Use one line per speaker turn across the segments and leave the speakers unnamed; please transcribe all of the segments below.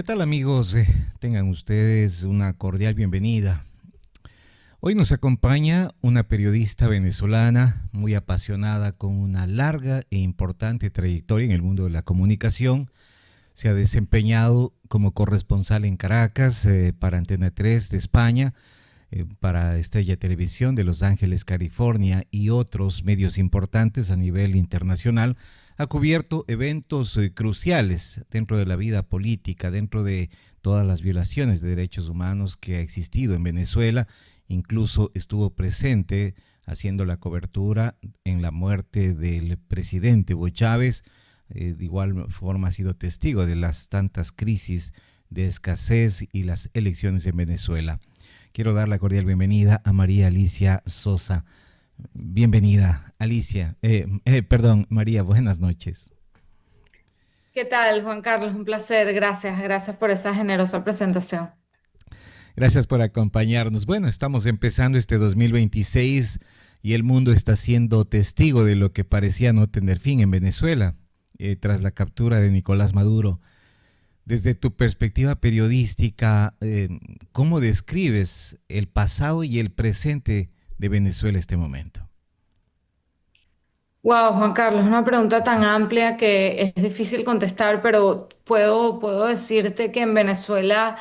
¿Qué tal amigos? Tengan ustedes una cordial bienvenida. Hoy nos acompaña una periodista venezolana muy apasionada con una larga e importante trayectoria en el mundo de la comunicación. Se ha desempeñado como corresponsal en Caracas para Antena 3 de España, para Estrella Televisión de Los Ángeles, California y otros medios importantes a nivel internacional. Ha cubierto eventos cruciales dentro de la vida política, dentro de todas las violaciones de derechos humanos que ha existido en Venezuela. Incluso estuvo presente haciendo la cobertura en la muerte del presidente Hugo Chávez. De igual forma ha sido testigo de las tantas crisis de escasez y las elecciones en Venezuela. Quiero dar la cordial bienvenida a María Alicia Sosa. Bienvenida, Alicia. Perdón, María, buenas noches.
¿Qué tal, Juan Carlos? Un placer. Gracias por esa generosa presentación.
Gracias por acompañarnos. Bueno, estamos empezando este 2026 y el mundo está siendo testigo de lo que parecía no tener fin en Venezuela tras la captura de Nicolás Maduro. Desde tu perspectiva periodística, ¿cómo describes el pasado y el presente de Venezuela en este momento?
Wow, Juan Carlos, una pregunta tan amplia que es difícil contestar, pero puedo decirte que en Venezuela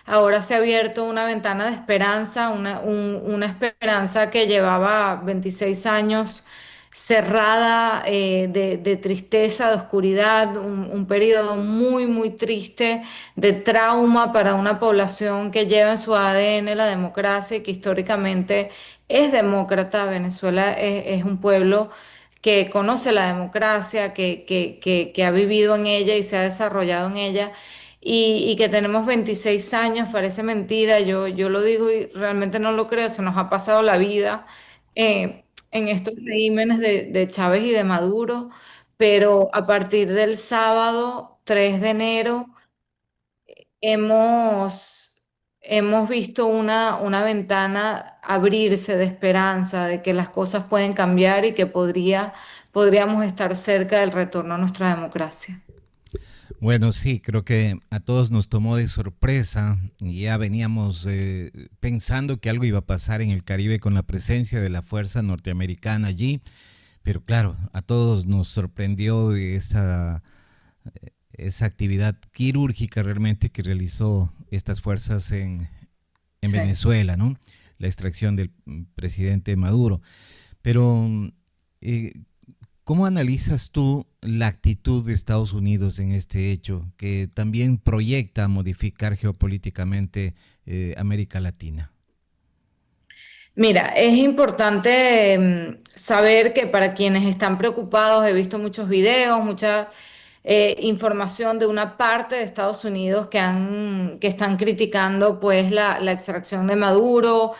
ahora se ha abierto una ventana de esperanza, una esperanza que llevaba 26 años cerrada, de tristeza, de oscuridad, un periodo muy triste de trauma para una población que lleva en su ADN la democracia y que históricamente es demócrata. Venezuela es un pueblo que conoce la democracia, que ha vivido en ella y se ha desarrollado en ella, y que tenemos 26 años, parece mentira, yo lo digo y realmente no lo creo, se nos ha pasado la vida en estos regímenes de Chávez y de Maduro, pero a partir del sábado 3 de enero hemos, hemos visto una ventana abrirse de esperanza, de que las cosas pueden cambiar y que podríamos estar cerca del retorno a nuestra democracia.
Bueno, sí, creo que a todos nos tomó de sorpresa y ya veníamos pensando que algo iba a pasar en el Caribe con la presencia de la fuerza norteamericana allí, pero claro, a todos nos sorprendió esa actividad quirúrgica realmente que realizó estas fuerzas en
Sí.
Venezuela, ¿no? La extracción del presidente Maduro. Pero, eh, ¿cómo analizas tú la actitud de Estados Unidos en este hecho, que también proyecta modificar geopolíticamente América Latina?
Mira, es importante saber que para quienes están preocupados, he visto muchos videos, mucha información de una parte de Estados Unidos que están criticando pues la extracción de Maduro,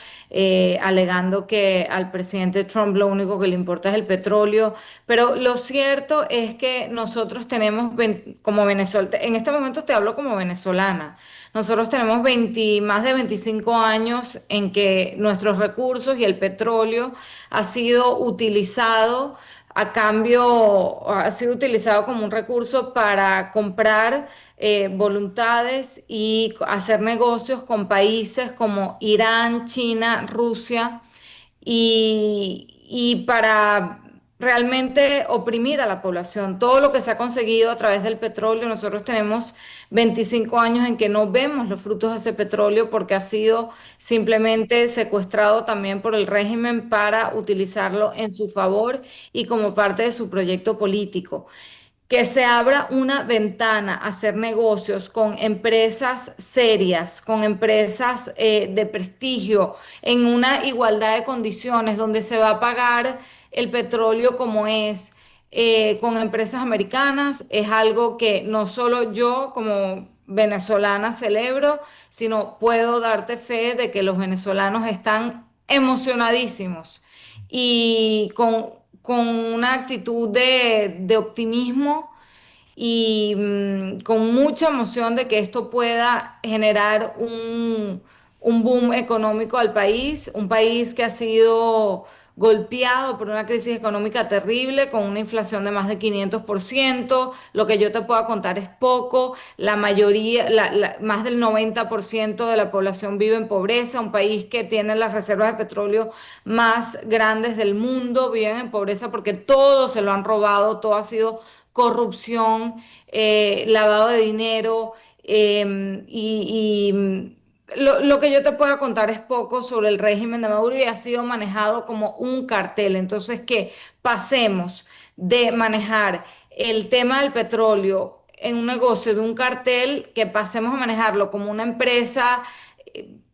alegando que al presidente Trump lo único que le importa es el petróleo, pero lo cierto es que nosotros tenemos, como Venezuela, en este momento te hablo como venezolana. Nosotros tenemos más de 25 años en que nuestros recursos y el petróleo ha sido utilizado ha sido utilizado como un recurso para comprar voluntades y hacer negocios con países como Irán, China, Rusia y para realmente oprimir a la población. Todo lo que se ha conseguido a través del petróleo, nosotros tenemos 25 años en que no vemos los frutos de ese petróleo porque ha sido simplemente secuestrado también por el régimen para utilizarlo en su favor y como parte de su proyecto político. Que se abra una ventana a hacer negocios con empresas serias, con empresas de prestigio, en una igualdad de condiciones donde se va a pagar el petróleo como es, con empresas americanas, es algo que no solo yo como venezolana celebro, sino puedo darte fe de que los venezolanos están emocionadísimos y con una actitud de optimismo y con mucha emoción de que esto pueda generar un boom económico al país, un país que ha sido golpeado por una crisis económica terrible, con una inflación de más de 500%. Lo que yo te pueda contar es poco. La mayoría, más del 90% de la población vive en pobreza. Un país que tiene las reservas de petróleo más grandes del mundo, viven en pobreza porque todo se lo han robado, todo ha sido corrupción, lavado de dinero, lo que yo te puedo contar es poco sobre el régimen de Maduro y ha sido manejado como un cartel. Entonces, que pasemos de manejar el tema del petróleo en un negocio de un cartel, que pasemos a manejarlo como una empresa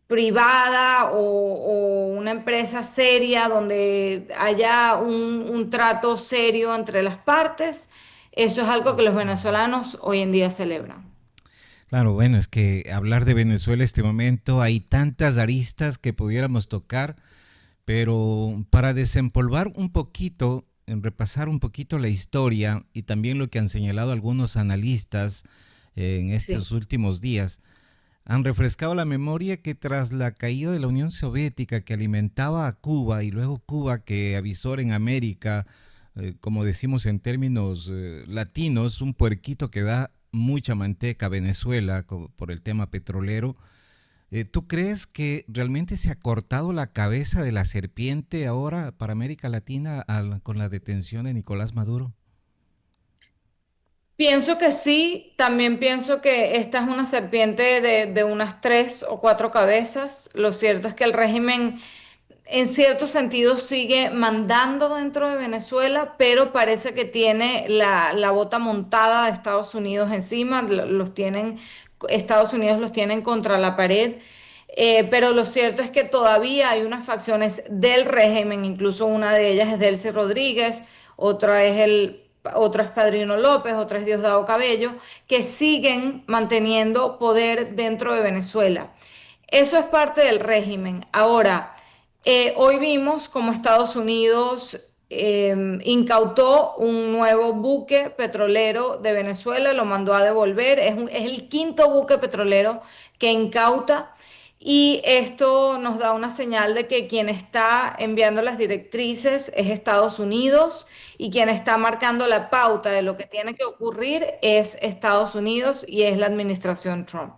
privada o una empresa seria donde haya un trato serio entre las partes, eso es algo que los venezolanos hoy en día celebran.
Claro, bueno, es que hablar de Venezuela en este momento hay tantas aristas que pudiéramos tocar, pero para desempolvar un poquito, en repasar un poquito la historia y también lo que han señalado algunos analistas en
Sí.
estos últimos días, han refrescado la memoria que tras la caída de la Unión Soviética que alimentaba a Cuba y luego Cuba que avisó en América, como decimos en términos latinos, un puerquito que da mucha manteca a Venezuela por el tema petrolero. ¿Tú crees que realmente se ha cortado la cabeza de la serpiente ahora para América Latina con la detención de Nicolás Maduro?
Pienso que sí, también pienso que esta es una serpiente de unas 3 o 4 cabezas. Lo cierto es que el régimen en cierto sentido sigue mandando dentro de Venezuela, pero parece que tiene la bota montada de Estados Unidos encima, Estados Unidos los tienen contra la pared. Pero lo cierto es que todavía hay unas facciones del régimen, incluso una de ellas es Delcy Rodríguez, otra es Padrino López, otra es Diosdado Cabello, que siguen manteniendo poder dentro de Venezuela. Eso es parte del régimen. Ahora, hoy vimos cómo Estados Unidos incautó un nuevo buque petrolero de Venezuela, lo mandó a devolver. Es el quinto buque petrolero que incauta. Y esto nos da una señal de que quien está enviando las directrices es Estados Unidos y quien está marcando la pauta de lo que tiene que ocurrir es Estados Unidos y es la administración Trump.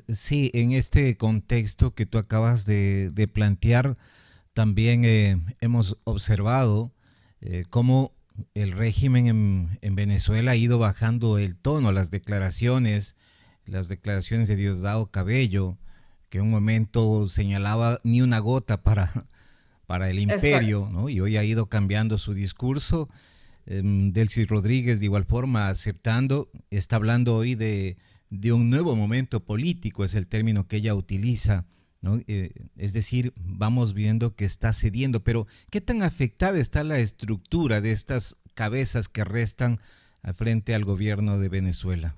Sí, en este contexto que tú acabas de plantear, también hemos observado cómo el régimen en Venezuela ha ido bajando el tono, las declaraciones de Diosdado Cabello, que en un momento señalaba ni una gota para el
Exacto.
imperio, ¿no? Y hoy ha ido cambiando su discurso. Delcy Rodríguez, de igual forma, aceptando, está hablando hoy de un nuevo momento político, es el término que ella utiliza, ¿no? Es decir, vamos viendo que está cediendo, pero ¿qué tan afectada está la estructura de estas cabezas que restan frente al gobierno de Venezuela?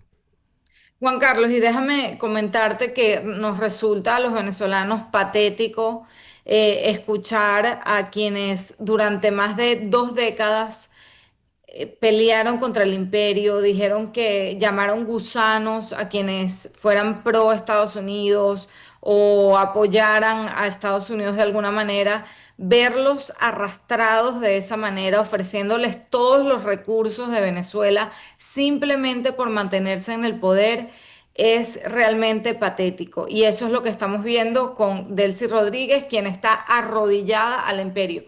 Juan Carlos, y déjame comentarte que nos resulta a los venezolanos patético escuchar a quienes durante más de 2 décadas pelearon contra el imperio, dijeron que llamaron gusanos a quienes fueran pro Estados Unidos o apoyaran a Estados Unidos de alguna manera, verlos arrastrados de esa manera, ofreciéndoles todos los recursos de Venezuela simplemente por mantenerse en el poder. Es realmente patético y eso es lo que estamos viendo con Delcy Rodríguez, quien está arrodillada al imperio.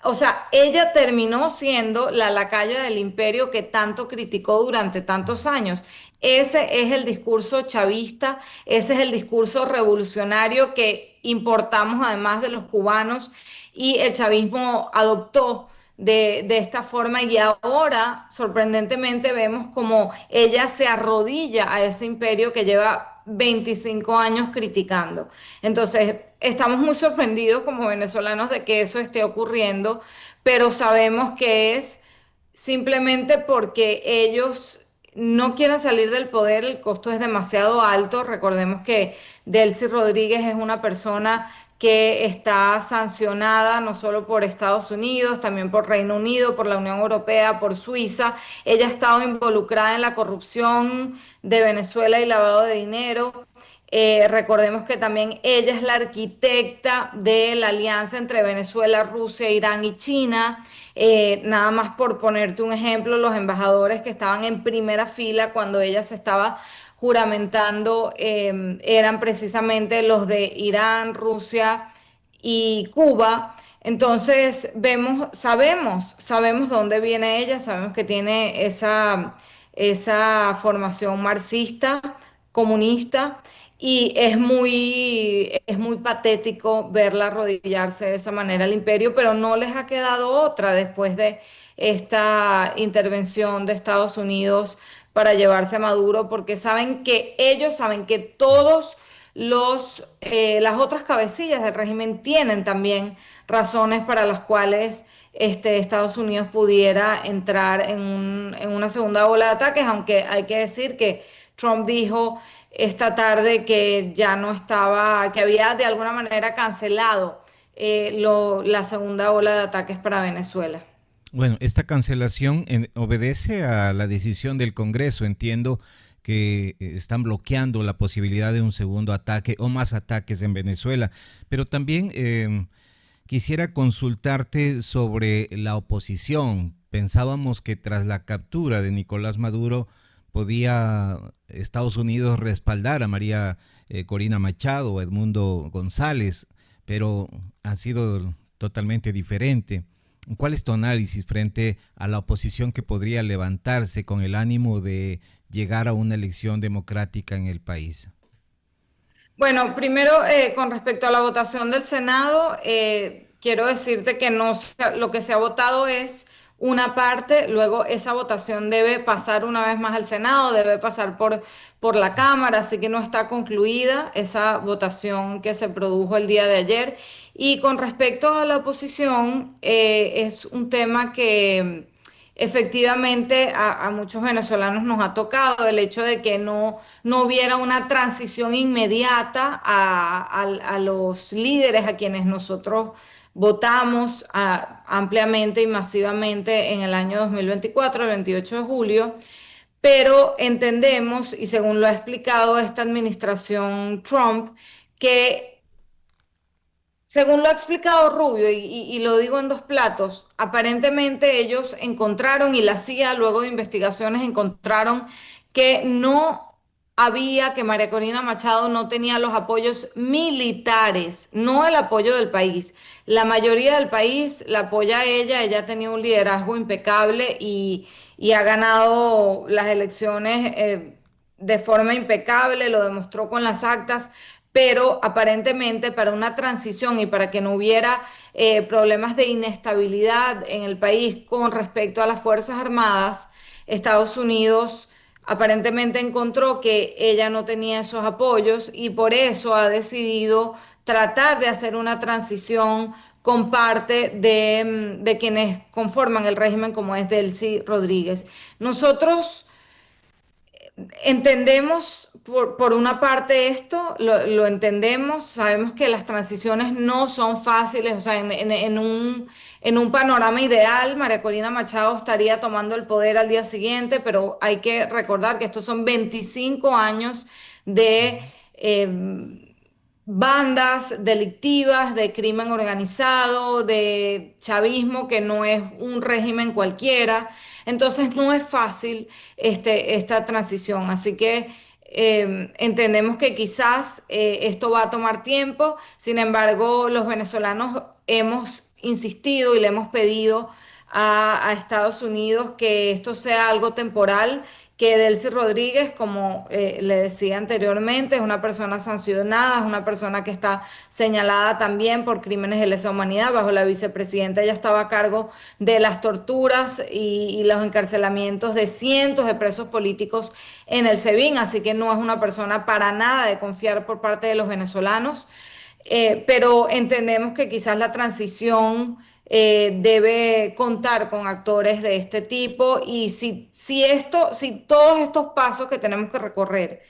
O sea, ella terminó siendo la lacaya del imperio que tanto criticó durante tantos años. Ese es el discurso chavista, ese es el discurso revolucionario que importamos además de los cubanos y el chavismo adoptó de esta forma y ahora sorprendentemente vemos como ella se arrodilla a ese imperio que lleva 25 años criticando. Entonces, estamos muy sorprendidos como venezolanos de que eso esté ocurriendo, pero sabemos que es simplemente porque ellos no quieren salir del poder, el costo es demasiado alto. Recordemos que Delcy Rodríguez es una persona que está sancionada no solo por Estados Unidos, también por Reino Unido, por la Unión Europea, por Suiza. Ella ha estado involucrada en la corrupción de Venezuela y lavado de dinero. Recordemos que también ella es la arquitecta de la alianza entre Venezuela, Rusia, Irán y China. Nada más por ponerte un ejemplo, los embajadores que estaban en primera fila cuando ella se estaba juramentando eran precisamente los de Irán, Rusia y Cuba. Entonces sabemos dónde viene ella, sabemos que tiene esa formación marxista, comunista, y es muy patético verla arrodillarse de esa manera al imperio, pero no les ha quedado otra después de esta intervención de Estados Unidos para llevarse a Maduro, porque ellos saben que las otras cabecillas del régimen tienen también razones para las cuales Estados Unidos pudiera entrar en una segunda ola de ataques, aunque hay que decir que Trump dijo esta tarde que ya no estaba, que había de alguna manera cancelado la segunda ola de ataques para Venezuela.
Bueno, esta cancelación obedece a la decisión del Congreso. Entiendo que están bloqueando la posibilidad de un segundo ataque o más ataques en Venezuela, pero también quisiera consultarte sobre la oposición. Pensábamos que tras la captura de Nicolás Maduro podía Estados Unidos respaldar a María Corina Machado o Edmundo González, pero ha sido totalmente diferente. ¿Cuál es tu análisis frente a la oposición que podría levantarse con el ánimo de llegar a una elección democrática en el país?
Bueno, primero, con respecto a la votación del Senado, quiero decirte que lo que se ha votado es una parte, luego esa votación debe pasar una vez más al Senado, debe pasar por la Cámara, así que no está concluida esa votación que se produjo el día de ayer. Y con respecto a la oposición, es un tema que efectivamente a muchos venezolanos nos ha tocado el hecho de que no hubiera una transición inmediata a los líderes a quienes nosotros votamos ampliamente y masivamente en el año 2024, el 28 de julio. Pero entendemos, y según lo ha explicado esta administración Trump, que según lo ha explicado Rubio, y lo digo en dos platos, aparentemente ellos encontraron, y la CIA luego de investigaciones encontraron que que María Corina Machado no tenía los apoyos militares, no el apoyo del país. La mayoría del país la apoya a ella ha tenido un liderazgo impecable y ha ganado las elecciones de forma impecable, lo demostró con las actas, pero aparentemente para una transición y para que no hubiera problemas de inestabilidad en el país con respecto a las Fuerzas Armadas, Estados Unidos aparentemente encontró que ella no tenía esos apoyos y por eso ha decidido tratar de hacer una transición con parte de quienes conforman el régimen como es Delcy Rodríguez. Nosotros entendemos por una parte esto, lo entendemos, sabemos que las transiciones no son fáciles, o sea, en un panorama ideal, María Corina Machado estaría tomando el poder al día siguiente, pero hay que recordar que estos son 25 años de bandas delictivas, de crimen organizado, de chavismo, que no es un régimen cualquiera. Entonces no es fácil esta transición. Así que entendemos que quizás esto va a tomar tiempo. Sin embargo, los venezolanos hemos insistido y le hemos pedido a Estados Unidos que esto sea algo temporal, que Delcy Rodríguez, como le decía anteriormente, es una persona sancionada, es una persona que está señalada también por crímenes de lesa humanidad. Bajo la vicepresidenta ella estaba a cargo de las torturas y los encarcelamientos de cientos de presos políticos en el SEBIN, así que no es una persona para nada de confiar por parte de los venezolanos. Pero entendemos que quizás la transición debe contar con actores de este tipo y si todos estos pasos que tenemos que recorrer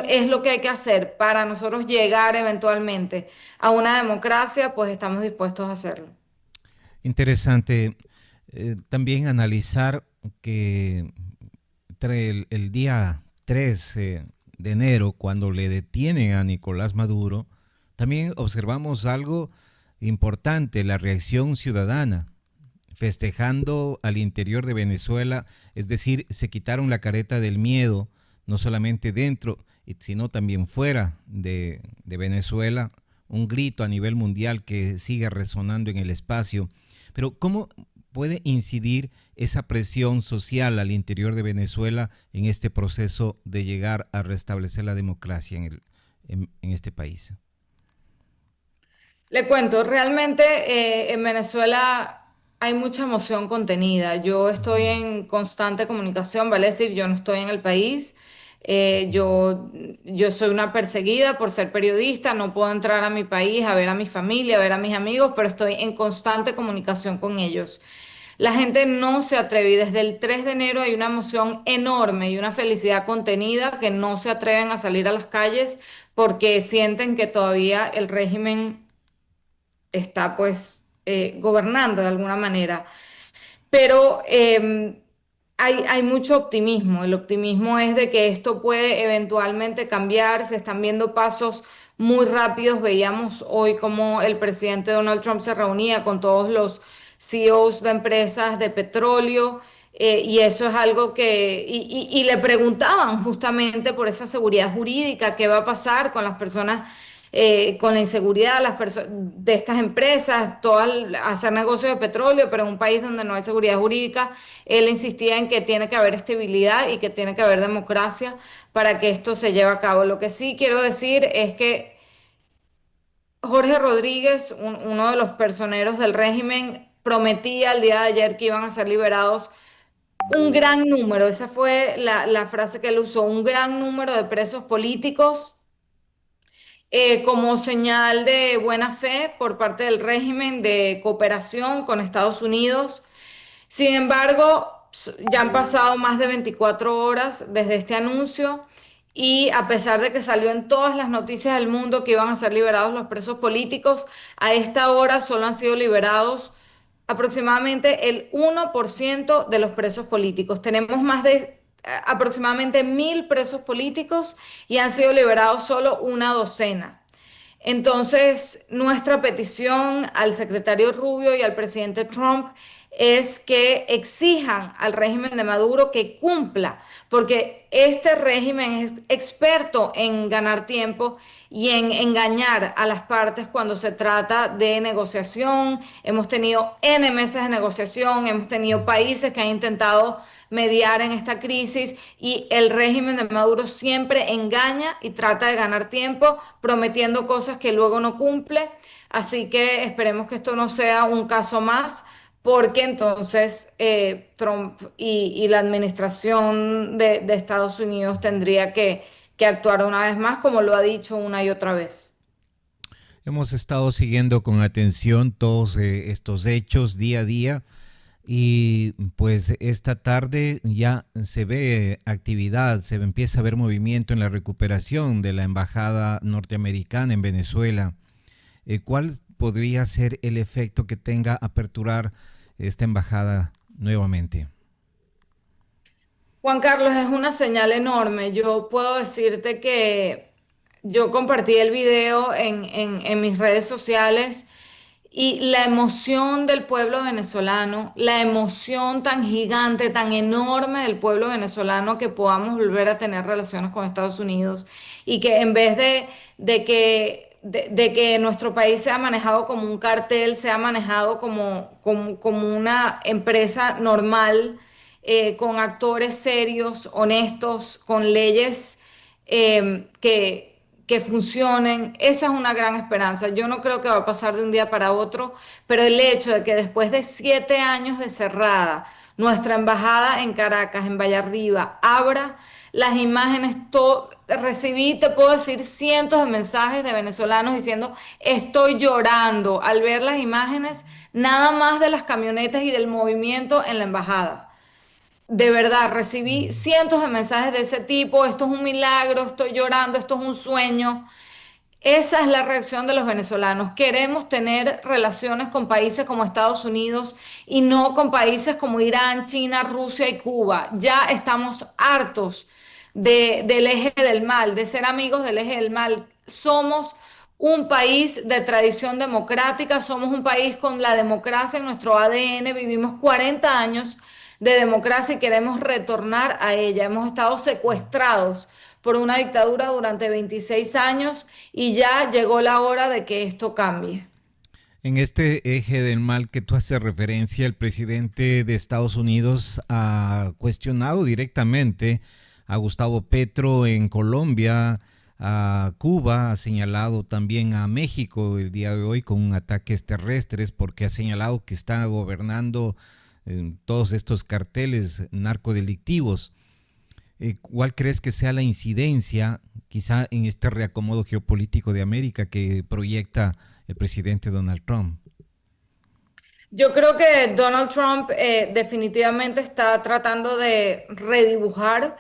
es lo que hay que hacer para nosotros llegar eventualmente a una democracia, pues estamos dispuestos a hacerlo.
Interesante también analizar que entre el día 3 de enero, cuando le detienen a Nicolás Maduro, también observamos algo importante, la reacción ciudadana, festejando al interior de Venezuela, es decir, se quitaron la careta del miedo, no solamente dentro, sino también fuera de Venezuela, un grito a nivel mundial que sigue resonando en el espacio. Pero ¿cómo puede incidir esa presión social al interior de Venezuela en este proceso de llegar a restablecer la democracia en este país?
Le cuento, realmente en Venezuela hay mucha emoción contenida. Yo estoy
Ujú,
en constante comunicación, vale decir, yo no estoy en el país.
ujú.
Yo soy una perseguida por ser periodista, no puedo entrar a mi país a ver a mi familia, a ver a mis amigos, pero estoy en constante comunicación con ellos. La gente no se atreve y desde el 3 de enero hay una emoción enorme y una felicidad contenida que no se atreven a salir a las calles porque sienten que todavía el régimen está pues gobernando de alguna manera. Pero hay mucho optimismo. El optimismo es de que esto puede eventualmente cambiar. Se están viendo pasos muy rápidos. Veíamos hoy cómo el presidente Donald Trump se reunía con todos los CEOs de empresas de petróleo. Y eso es algo que, y le preguntaban justamente por esa seguridad jurídica, qué va a pasar con las personas con la inseguridad de estas empresas, hacer negocios de petróleo, pero en un país donde no hay seguridad jurídica, él insistía en que tiene que haber estabilidad y que tiene que haber democracia para que esto se lleve a cabo. Lo que sí quiero decir es que Jorge Rodríguez, uno de los personeros del régimen, prometía el día de ayer que iban a ser liberados un gran número, esa fue la frase que él usó, un gran número de presos políticos como señal de buena fe por parte del régimen de cooperación con Estados Unidos. Sin embargo, ya han pasado más de 24 horas desde este anuncio y a pesar de que salió en todas las noticias del mundo que iban a ser liberados los presos políticos, a esta hora solo han sido liberados aproximadamente el 1% de los presos políticos. Tenemos más de aproximadamente 1.000 presos políticos y han sido liberados solo una docena. Entonces, nuestra petición al secretario Rubio y al presidente Trump es que exijan al régimen de Maduro que cumpla, porque este régimen es experto en ganar tiempo y en engañar a las partes cuando se trata de negociación. Hemos tenido N meses de negociación, hemos tenido países que han intentado mediar en esta crisis y el régimen de Maduro siempre engaña y trata de ganar tiempo prometiendo cosas que luego no cumple. Así que esperemos que esto no sea un caso más, porque entonces Trump y la administración de Estados Unidos tendría que actuar una vez más, como lo ha dicho una y otra vez.
Hemos estado siguiendo con atención todos estos hechos día a día y pues esta tarde ya se ve actividad, se empieza a ver movimiento en la recuperación de la embajada norteamericana en Venezuela. ¿Cuál podría ser el efecto que tenga aperturar esta embajada nuevamente?
Juan Carlos, es una señal enorme. Yo puedo decirte que yo compartí el video en mis redes sociales y la emoción del pueblo venezolano, la emoción tan gigante, tan enorme del pueblo venezolano que podamos volver a tener relaciones con Estados Unidos y que en vez de que nuestro país sea manejado como un cartel, sea manejado como una empresa normal, con actores serios, honestos, con leyes que funcionen. Esa es una gran esperanza. Yo no creo que va a pasar de un día para otro, pero el hecho de que después de 7 años de cerrada, nuestra embajada en Caracas, en Vallarriba, abra las imágenes, recibí, te puedo decir, cientos de mensajes de venezolanos diciendo, estoy llorando al ver las imágenes, nada más de las camionetas y del movimiento en la embajada. De verdad, recibí cientos de mensajes de ese tipo, esto es un milagro, estoy llorando, esto es un sueño. Esa es la reacción de los venezolanos. Queremos tener relaciones con países como Estados Unidos y no con países como Irán, China, Rusia y Cuba. Ya estamos hartos del eje del mal, de ser amigos del eje del mal. Somos un país de tradición democrática, somos un país con la democracia en nuestro ADN, vivimos 40 años de democracia y queremos retornar a ella. Hemos estado secuestrados por una dictadura durante 26 años y ya llegó la hora de que esto cambie.
En este eje del mal que tú haces referencia, el presidente de Estados Unidos ha cuestionado directamente a Gustavo Petro en Colombia, a Cuba, ha señalado también a México el día de hoy con ataques terrestres porque ha señalado que está gobernando todos estos carteles narcodelictivos. ¿Cuál crees que sea la incidencia quizá en este reacomodo geopolítico de América que proyecta el presidente Donald Trump?
Yo creo que Donald Trump definitivamente está tratando de redibujar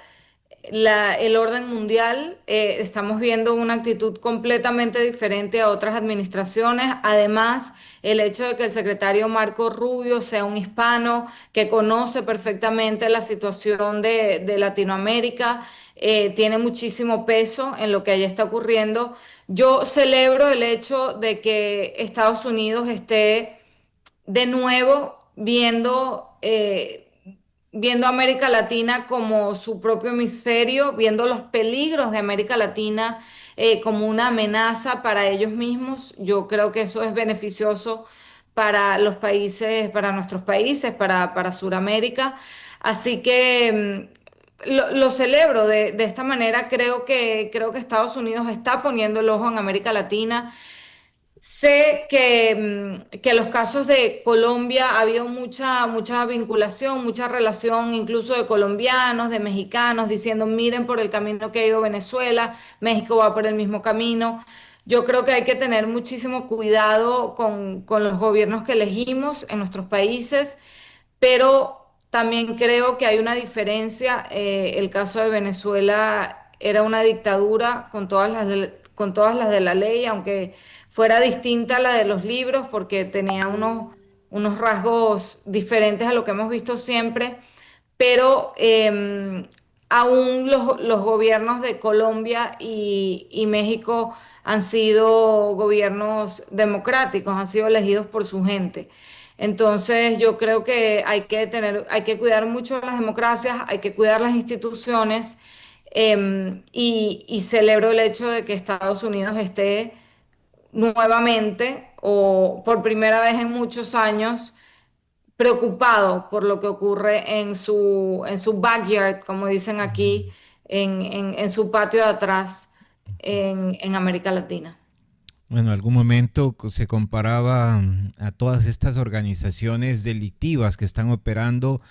el orden mundial. Estamos viendo una actitud completamente diferente a otras administraciones. Además, el hecho de que el secretario Marco Rubio sea un hispano que conoce perfectamente la situación de Latinoamérica, tiene muchísimo peso en lo que allá está ocurriendo. Yo celebro el hecho de que Estados Unidos esté de nuevo viendo América Latina como su propio hemisferio, viendo los peligros de América Latina como una amenaza para ellos mismos. Yo creo que eso es beneficioso para los países, para nuestros países, para Sudamérica. Así que lo celebro de esta manera. Creo que Estados Unidos está poniendo el ojo en América Latina. Sé que los casos de Colombia ha habido mucha vinculación, mucha relación, incluso de colombianos, de mexicanos, diciendo, miren por el camino que ha ido Venezuela, México va por el mismo camino. Yo creo que hay que tener muchísimo cuidado con los gobiernos que elegimos en nuestros países, pero también creo que hay una diferencia. El caso de Venezuela era una dictadura con todas las de la ley, aunque fuera distinta a la de los libros, porque tenía unos rasgos diferentes a lo que hemos visto siempre, pero aún los gobiernos de Colombia y México han sido gobiernos democráticos, han sido elegidos por su gente. Entonces yo creo que hay que cuidar mucho las democracias, hay que cuidar las instituciones, y celebro el hecho de que Estados Unidos esté nuevamente o por primera vez en muchos años preocupado por lo que ocurre en su backyard, como dicen aquí, en su patio de atrás en América Latina.
Bueno, en algún momento se comparaba a todas estas organizaciones delictivas que están operando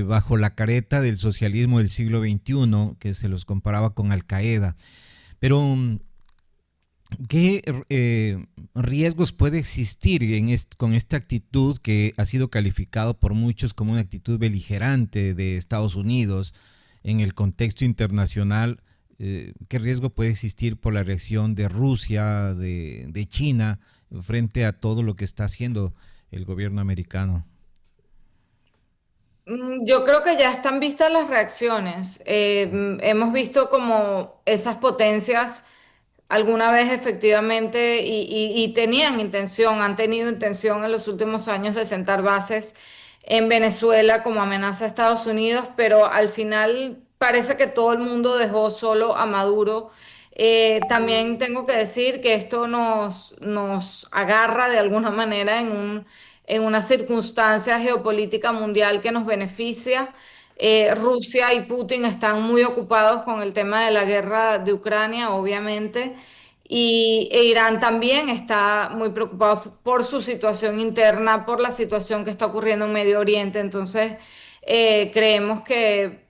bajo la careta del socialismo del siglo XXI, que se los comparaba con Al Qaeda. Pero, ¿qué riesgos puede existir con esta actitud que ha sido calificado por muchos como una actitud beligerante de Estados Unidos en el contexto internacional? ¿Qué riesgo puede existir por la reacción de Rusia, de China, frente a todo lo que está haciendo el gobierno americano?
Yo creo que ya están vistas las reacciones. Hemos visto como esas potencias alguna vez efectivamente y tenían intención, han tenido intención en los últimos años de sentar bases en Venezuela como amenaza a Estados Unidos, pero al final parece que todo el mundo dejó solo a Maduro. También tengo que decir que esto nos agarra de alguna manera en una circunstancia geopolítica mundial que nos beneficia. Rusia y Putin están muy ocupados con el tema de la guerra de Ucrania, obviamente, e Irán también está muy preocupado por su situación interna, por la situación que está ocurriendo en Medio Oriente. Entonces, creemos que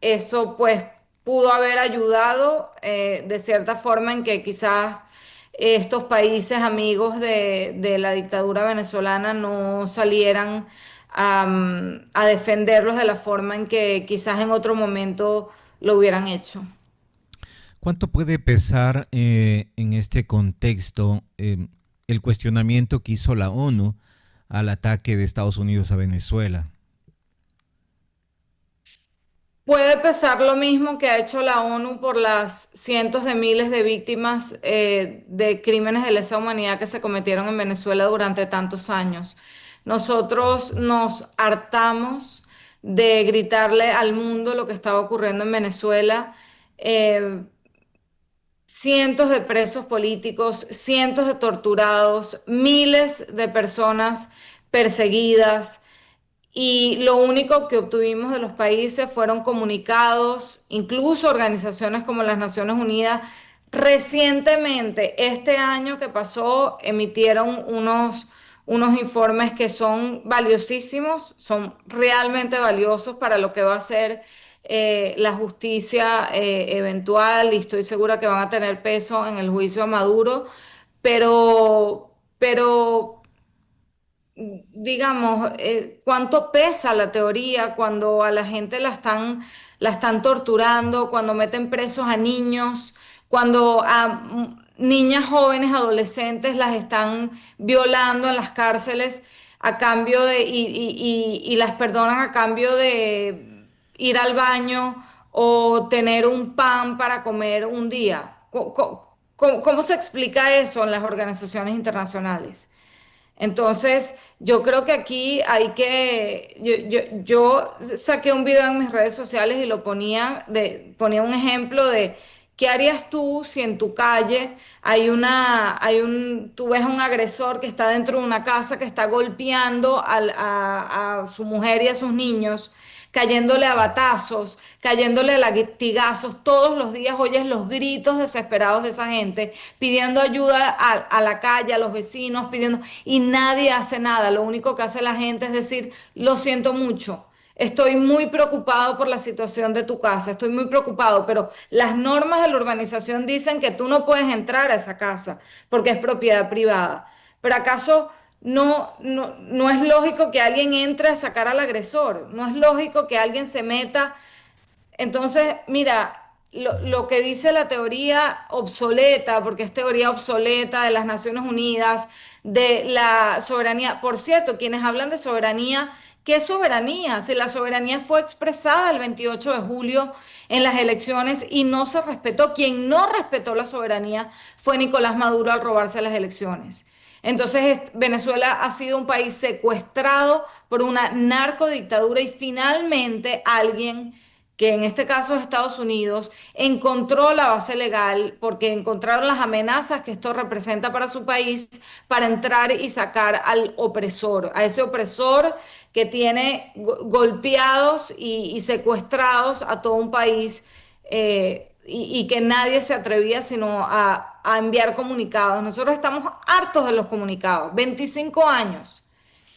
eso pues pudo haber ayudado de cierta forma en que quizás estos países amigos de la dictadura venezolana no salieran a defenderlos de la forma en que quizás en otro momento lo hubieran hecho.
¿Cuánto puede pesar en este contexto el cuestionamiento que hizo la ONU al ataque de Estados Unidos a Venezuela?
Puede pesar lo mismo que ha hecho la ONU por las cientos de miles de víctimas de crímenes de lesa humanidad que se cometieron en Venezuela durante tantos años. Nosotros nos hartamos de gritarle al mundo lo que estaba ocurriendo en Venezuela. Eh, Cientos de presos políticos, cientos de torturados, miles de personas perseguidas. Y lo único que obtuvimos de los países fueron comunicados, incluso organizaciones como las Naciones Unidas. Recientemente, este año que pasó, emitieron unos informes que son valiosísimos, son realmente valiosos para lo que va a ser la justicia eventual, y estoy segura que van a tener peso en el juicio a Maduro, pero digamos, cuánto pesa la teoría cuando a la gente la están torturando, cuando meten presos a niños, cuando a niñas jóvenes, adolescentes las están violando en las cárceles a cambio y las perdonan a cambio de ir al baño o tener un pan para comer un día. ¿Cómo se explica eso en las organizaciones internacionales? Entonces, yo creo que aquí hay que, yo saqué un video en mis redes sociales y lo ponía un ejemplo de qué harías tú si en tu calle tú ves a un agresor que está dentro de una casa que está golpeando a su mujer y a sus niños, cayéndole a batazos, cayéndole a latigazos. Todos los días oyes los gritos desesperados de esa gente pidiendo ayuda a la calle, a los vecinos, pidiendo, y nadie hace nada. Lo único que hace la gente es decir, lo siento mucho. Estoy muy preocupado por la situación de tu casa, estoy muy preocupado, pero las normas de la urbanización dicen que tú no puedes entrar a esa casa porque es propiedad privada. Pero ¿acaso no es lógico que alguien entre a sacar al agresor? ¿No es lógico que alguien se meta? Entonces, mira, lo que dice la teoría obsoleta, porque es teoría obsoleta de las Naciones Unidas, de la soberanía. Por cierto, quienes hablan de soberanía, ¿qué soberanía? Si la soberanía fue expresada el 28 de julio en las elecciones y no se respetó. Quien no respetó la soberanía fue Nicolás Maduro al robarse las elecciones. Entonces, Venezuela ha sido un país secuestrado por una narcodictadura y finalmente alguien, que en este caso es Estados Unidos, encontró la base legal porque encontraron las amenazas que esto representa para su país para entrar y sacar al opresor, a ese opresor que tiene golpeados y secuestrados a todo un país, y que nadie se atrevía sino a enviar comunicados. Nosotros estamos hartos de los comunicados, 25 años.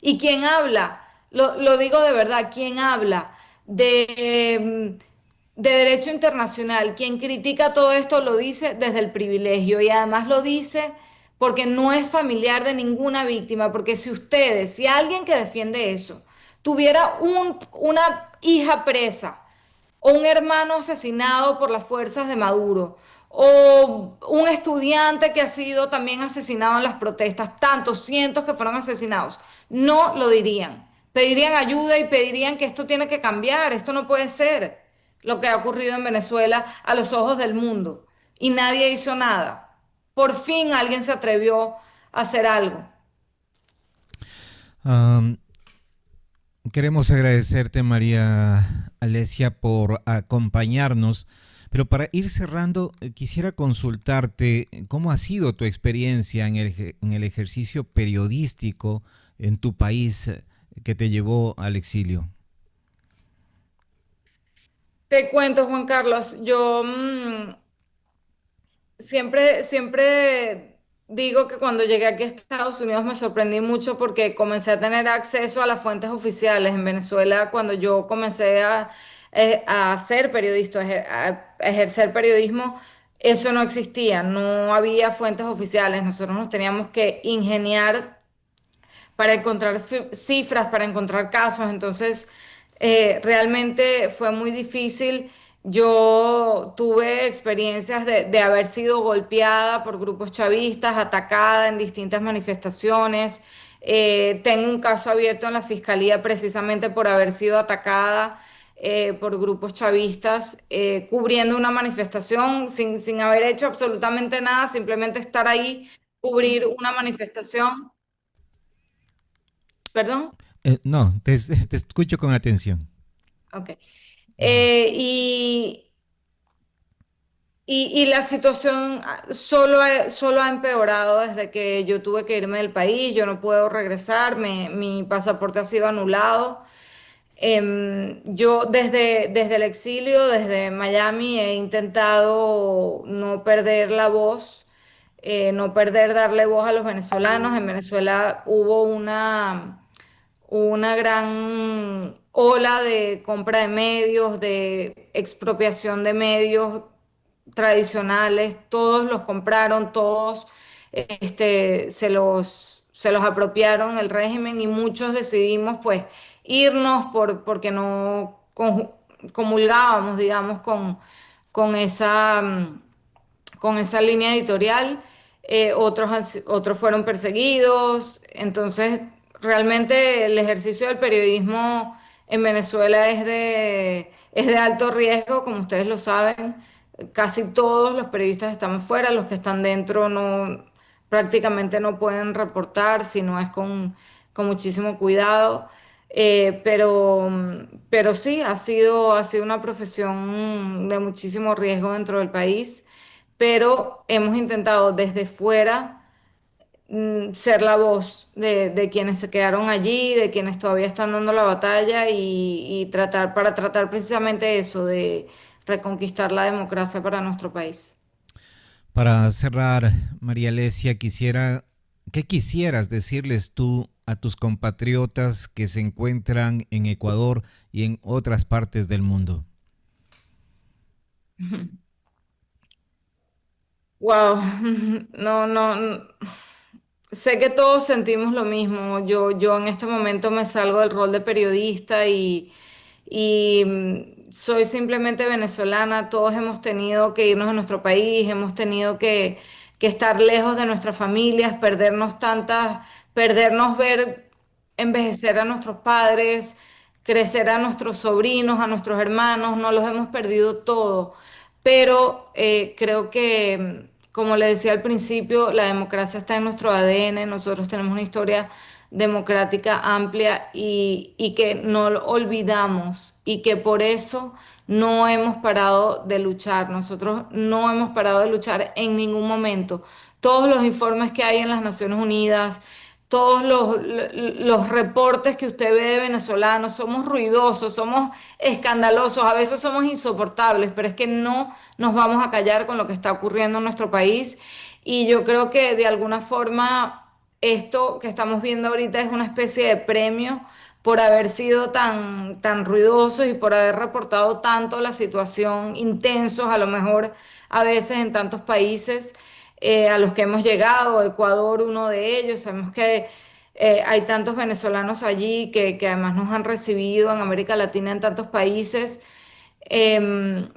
¿Y quién habla? Lo digo de verdad, ¿quién habla de derecho internacional? Quien critica todo esto lo dice desde el privilegio y además lo dice porque no es familiar de ninguna víctima, porque si alguien que defiende eso tuviera una hija presa, o un hermano asesinado por las fuerzas de Maduro, o un estudiante que ha sido también asesinado en las protestas, tantos cientos que fueron asesinados, no lo dirían. Pedirían ayuda y pedirían que esto tiene que cambiar, esto no puede ser lo que ha ocurrido en Venezuela a los ojos del mundo. Y nadie hizo nada. Por fin alguien se atrevió a hacer algo.
Am, Queremos agradecerte, María Alesia, por acompañarnos, pero para ir cerrando, quisiera consultarte cómo ha sido tu experiencia en en el ejercicio periodístico en tu país que te llevó al exilio.
Te cuento, Juan Carlos, siempre digo que cuando llegué aquí a Estados Unidos me sorprendí mucho porque comencé a tener acceso a las fuentes oficiales. En Venezuela, cuando yo comencé a ser periodista, a ejercer periodismo, eso no existía, no había fuentes oficiales. Nosotros nos teníamos que ingeniar para encontrar cifras, para encontrar casos. Entonces, realmente fue muy difícil. Yo tuve experiencias de haber sido golpeada por grupos chavistas, atacada en distintas manifestaciones. Tengo un caso abierto en la fiscalía precisamente por haber sido atacada. por grupos chavistas, cubriendo una manifestación sin haber hecho absolutamente nada, simplemente estar ahí, cubrir una manifestación. ¿Perdón?
No, te escucho con atención.
Ok. Y y la situación solo ha empeorado desde que yo tuve que irme del país, yo no puedo regresar, mi pasaporte ha sido anulado. Yo desde el exilio, desde Miami, he intentado no perder la voz, no perder darle voz a los venezolanos. En Venezuela hubo una gran ola de compra de medios, de expropiación de medios tradicionales, todos los compraron, todos se los apropiaron el régimen y muchos decidimos pues irnos porque no comulgábamos, digamos, con esa, con esa línea editorial. Otros fueron perseguidos. Entonces, realmente el ejercicio del periodismo en Venezuela es de alto riesgo, como ustedes lo saben. Casi todos los periodistas estamos fuera, los que están dentro no, prácticamente no pueden reportar, si no es con muchísimo cuidado. Pero sí, ha sido una profesión de muchísimo riesgo dentro del país, pero hemos intentado desde fuera ser la voz de quienes se quedaron allí, de quienes todavía están dando la batalla y para tratar precisamente eso, de reconquistar la democracia para nuestro país.
Para cerrar, María Alesia, ¿qué quisieras decirles tú a tus compatriotas que se encuentran en Ecuador y en otras partes del mundo?
Wow, no. Sé que todos sentimos lo mismo. Yo en este momento me salgo del rol de periodista y soy simplemente venezolana. Todos hemos tenido que irnos de nuestro país, hemos tenido que estar lejos de nuestras familias, perdernos ver envejecer a nuestros padres, crecer a nuestros sobrinos, a nuestros hermanos, no los hemos perdido todo. Pero creo que, como le decía al principio, la democracia está en nuestro ADN, nosotros tenemos una historia democrática amplia y que no lo olvidamos y que por eso no hemos parado de luchar. Nosotros no hemos parado de luchar en ningún momento. Todos los informes que hay en las Naciones Unidas, todos los reportes que usted ve de venezolanos, somos ruidosos, somos escandalosos, a veces somos insoportables, pero es que no nos vamos a callar con lo que está ocurriendo en nuestro país. Y yo creo que de alguna forma esto que estamos viendo ahorita es una especie de premio por haber sido tan ruidosos y por haber reportado tanto la situación, intensos a lo mejor a veces en tantos países a los que hemos llegado, Ecuador uno de ellos. Sabemos que hay tantos venezolanos allí que además nos han recibido en América Latina en tantos países. Em,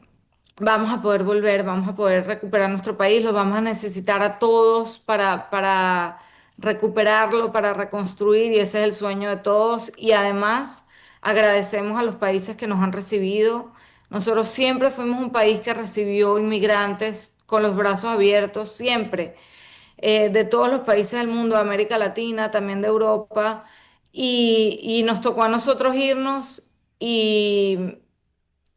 Vamos a poder volver, vamos a poder recuperar nuestro país, los vamos a necesitar a todos para recuperarlo, para reconstruir, y ese es el sueño de todos. Y además agradecemos a los países que nos han recibido. Nosotros siempre fuimos un país que recibió inmigrantes con los brazos abiertos, siempre, de todos los países del mundo, de América Latina, también de Europa, y nos tocó a nosotros irnos y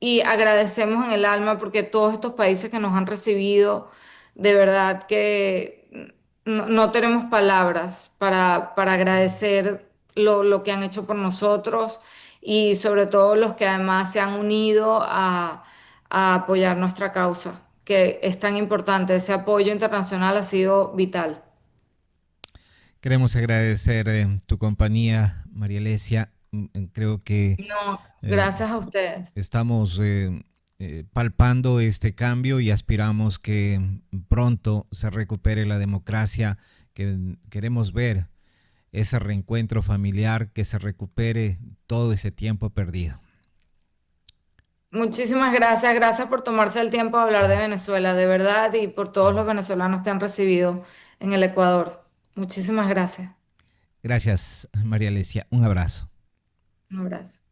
y agradecemos en el alma porque todos estos países que nos han recibido, de verdad que no tenemos palabras para agradecer lo que han hecho por nosotros y sobre todo los que además se han unido a apoyar nuestra causa, que es tan importante. Ese apoyo internacional ha sido vital.
Queremos agradecer tu compañía, María Alesia. Creo que
No,
eh,
gracias a ustedes.
estamos palpando este cambio y aspiramos que pronto se recupere la democracia, que queremos ver ese reencuentro familiar, que se recupere todo ese tiempo perdido.
Muchísimas gracias, gracias por tomarse el tiempo de hablar de Venezuela, de verdad, y por todos los venezolanos que han recibido en el Ecuador. Muchísimas gracias.
Gracias, María Alesia. Un abrazo.
Un abrazo.